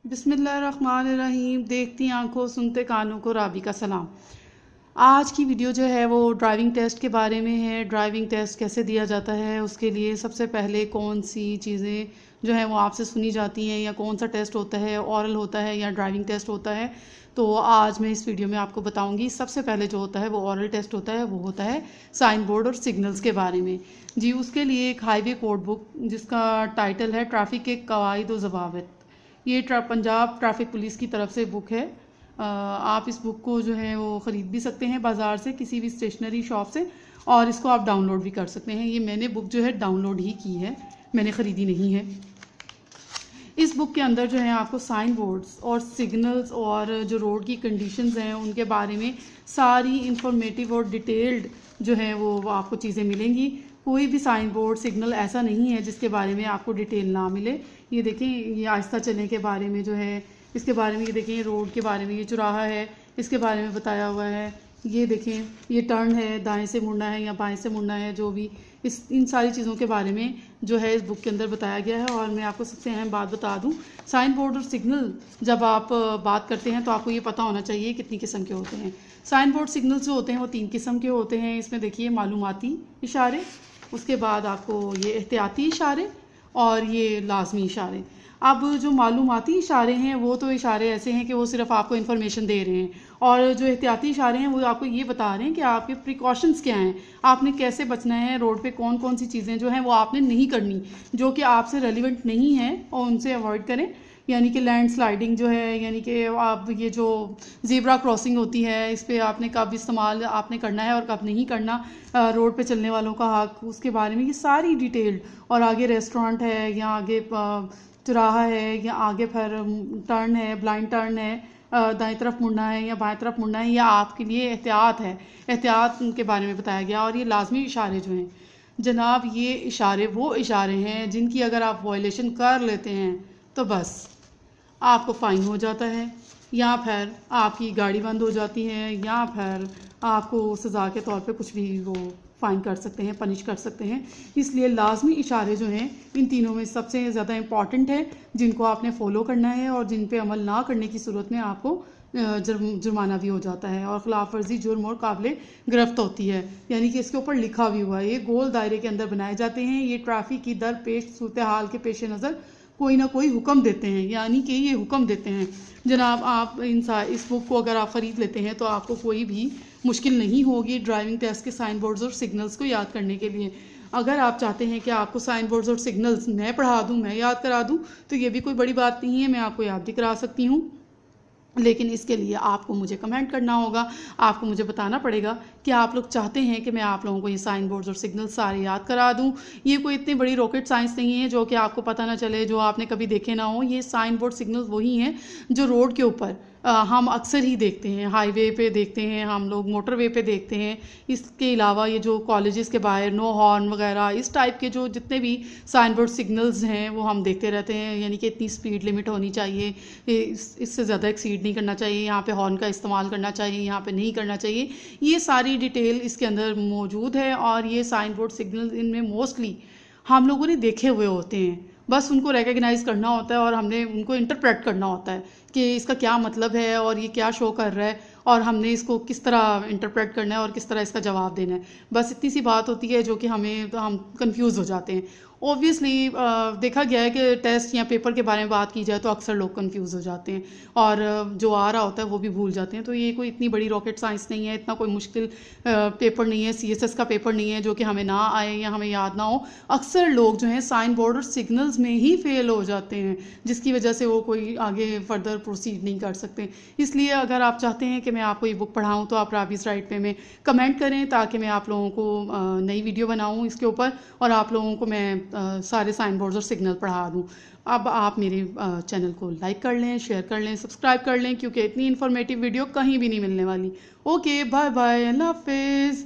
बिस्मिल्लाहिर्रहमानिर्रहीम। देखती आंखों सुनते कानों को राबी का सलाम। आज की वीडियो जो है वो ड्राइविंग टेस्ट के बारे में है। ड्राइविंग टेस्ट कैसे दिया जाता है, उसके लिए सबसे पहले कौन सी चीज़ें जो है वो आपसे सुनी जाती हैं, या कौन सा टेस्ट होता है, ऑरल होता है या ड्राइविंग टेस्ट होता है। तो आज मैं इस वीडियो में आपको बताऊंगी। सबसे पहले जो होता है वो ऑरल टेस्ट होता है, वो होता है साइन बोर्ड और सिग्नल्स के बारे में। जी, उसके लिए एक हाईवे कोड बुक जिसका टाइटल है ट्रैफिक के कवायद व ज़वाबित, ये पंजाब ट्रैफिक पुलिस की तरफ से बुक है। आप इस बुक को जो है वो ख़रीद भी सकते हैं बाज़ार से, किसी भी स्टेशनरी शॉप से, और इसको आप डाउनलोड भी कर सकते हैं। ये मैंने बुक जो है डाउनलोड ही की है, मैंने ख़रीदी नहीं है। इस बुक के अंदर जो है आपको साइन बोर्ड्स और सिग्नल्स और जो रोड की कंडीशंस हैं उनके बारे में सारी इंफॉर्मेटिव और डिटेल्ड जो है वो आपको चीज़ें मिलेंगी। कोई भी साइन बोर्ड सिग्नल ऐसा नहीं है जिसके बारे में आपको डिटेल ना मिले। ये देखें, ये आहिस्ता चलने के बारे में जो है, इसके बारे में, ये देखें रोड के बारे में, ये चौराहा है इसके बारे में बताया हुआ है। ये देखें, ये टर्न है, दाएं से मुड़ना है या बाएं से मुड़ना है, जो भी इन सारी चीज़ों के बारे में जो है इस बुक के अंदर बताया गया है। और मैं आपको सबसे अहम बात बता दूं, साइन बोर्ड और सिग्नल जब आप बात करते हैं तो आपको ये पता होना चाहिए कितनी किस्म के होते हैं। साइन बोर्ड सिग्नल्स जो होते हैं वो 3 किस्म के होते हैं। इसमें देखिए, मालूमाती इशारे, उसके बाद आपको ये एहतियाती इशारे और ये लाजमी इशारे। अब जो मालूमाती इशारे हैं वो तो इशारे ऐसे हैं कि वो सिर्फ आपको इन्फॉर्मेशन दे रहे हैं, और जो एहतियाती इशारे हैं वो आपको ये बता रहे हैं कि आपके प्रिकॉशंस क्या हैं, आपने कैसे बचना है, रोड पे कौन कौन सी चीज़ें जो हैं वो आपने नहीं करनी, जो कि आपसे रेलिवेंट नहीं है, और उनसे अवॉइड करें। यानी कि लैंड स्लाइडिंग जो है, यानी कि आप ये जो ज़ेब्रा क्रॉसिंग होती है, इस पर आपने कब इस्तेमाल आपने करना है और कब नहीं करना, रोड पे चलने वालों का हक, उसके बारे में ये सारी डिटेल्ड। और आगे रेस्टोरेंट है, या आगे चौराहा है, या आगे फिर टर्न है, ब्लाइंड टर्न है, दाएं तरफ मुड़ना है या बाएं तरफ मुड़ना है, या आपके लिए एहतियात है, एहतियात के बारे में बताया गया। और ये लाजमी इशारे जो हैं जनाब, ये इशारे वो इशारे हैं जिनकी अगर आप वायलेशन कर लेते हैं तो बस आपको फ़ाइन हो जाता है, या फिर आपकी गाड़ी बंद हो जाती है, या फिर आपको सज़ा के तौर पे कुछ भी वो फ़ाइन कर सकते हैं, पनिश कर सकते हैं। इसलिए लाजमी इशारे जो हैं इन तीनों में सबसे ज़्यादा इम्पॉर्टेंट है, जिनको आपने फ़ॉलो करना है, और जिन पे अमल ना करने की सूरत में आपको जुर्माना भी हो जाता है, और ख़िलाफ़ वर्जी जुर्म और काबिल गिरफ्त होती है। यानी कि इसके ऊपर लिखा भी हुआ है, ये गोल दायरे के अंदर बनाए जाते हैं। ये ट्रैफिक की दरपेश सूरत हाल के पेश नज़र कोई ना कोई हुक्म देते हैं, यानी कि ये हुक्म देते हैं जनाब, आप इस बुक को अगर आप ख़रीद लेते हैं तो आपको कोई भी मुश्किल नहीं होगी ड्राइविंग टेस्ट के साइन बोर्ड्स और सिग्नल्स को याद करने के लिए। अगर आप चाहते हैं कि आपको साइन बोर्ड्स और सिग्नल्स मैं पढ़ा दूं, मैं याद करा दूं, तो ये भी कोई बड़ी बात नहीं है, मैं आपको याद भी करा सकती हूँ। लेकिन इसके लिए आपको मुझे कमेंट करना होगा, आपको मुझे बताना पड़ेगा कि आप लोग चाहते हैं कि मैं आप लोगों को ये साइन बोर्ड्स और सिग्नल सारे याद करा दूं। ये कोई इतनी बड़ी रॉकेट साइंस नहीं है जो कि आपको पता ना चले, जो आपने कभी देखे ना हो। ये साइन बोर्ड सिग्नल्स वही हैं जो रोड के ऊपर हम अक्सर ही देखते हैं, हाईवे पे देखते हैं हम लोग, मोटरवे पे देखते हैं। इसके अलावा ये जो कॉलेजेस के बाहर नो हॉर्न वगैरह इस टाइप के जो जितने भी साइन बोर्ड सिग्नल्स हैं वो हम देखते रहते हैं। यानी कि इतनी स्पीड लिमिट होनी चाहिए, इससे ज़्यादा एक्सीड नहीं करना चाहिए, यहाँ पे हॉर्न का इस्तेमाल करना चाहिए, यहाँ पे नहीं करना चाहिए। ये सारी डिटेल इसके अंदर मौजूद है। और ये साइन बोर्ड सिग्नल इनमें मोस्टली हम लोगों ने देखे हुए होते हैं, बस उनको रिकग्नाइज़ करना होता है और हमने उनको इंटरप्रेट करना होता है कि इसका क्या मतलब है और ये क्या शो कर रहा है, और हमने इसको किस तरह इंटरप्रेट करना है और किस तरह इसका जवाब देना है। बस इतनी सी बात होती है जो कि हम कंफ्यूज हो जाते हैं। ऑब्वियसली देखा गया है कि टेस्ट या पेपर के बारे में बात की जाए तो अक्सर लोग कंफ्यूज हो जाते हैं, और जो आ रहा होता है वो भी भूल जाते हैं। तो ये कोई इतनी बड़ी रॉकेट साइंस नहीं है, इतना कोई मुश्किल पेपर नहीं है, CSS का पेपर नहीं है जो कि हमें ना आए या हमें याद ना हो। अक्सर लोग जो हैं साइन बोर्ड और सिग्नल्स में ही फेल हो जाते हैं, जिसकी वजह से वो कोई आगे फर्दर प्रोसीड नहीं कर सकते। इसलिए अगर आप चाहते हैं कि मैं आपको ये बुक पढ़ाऊँ तो आप राबीज़ राइट पे में कमेंट करें, ताकि मैं आप लोगों को नई वीडियो बनाऊँ इसके ऊपर, और आप लोगों को मैं सारे साइन बोर्ड्स और सिग्नल पढ़ा दूँ। अब आप मेरे चैनल को लाइक कर लें, शेयर कर लें, सब्सक्राइब कर लें, क्योंकि इतनी इन्फॉर्मेटिव वीडियो कहीं भी नहीं मिलने वाली। ओके, बाय बाय, अल्लाह हाफिज़।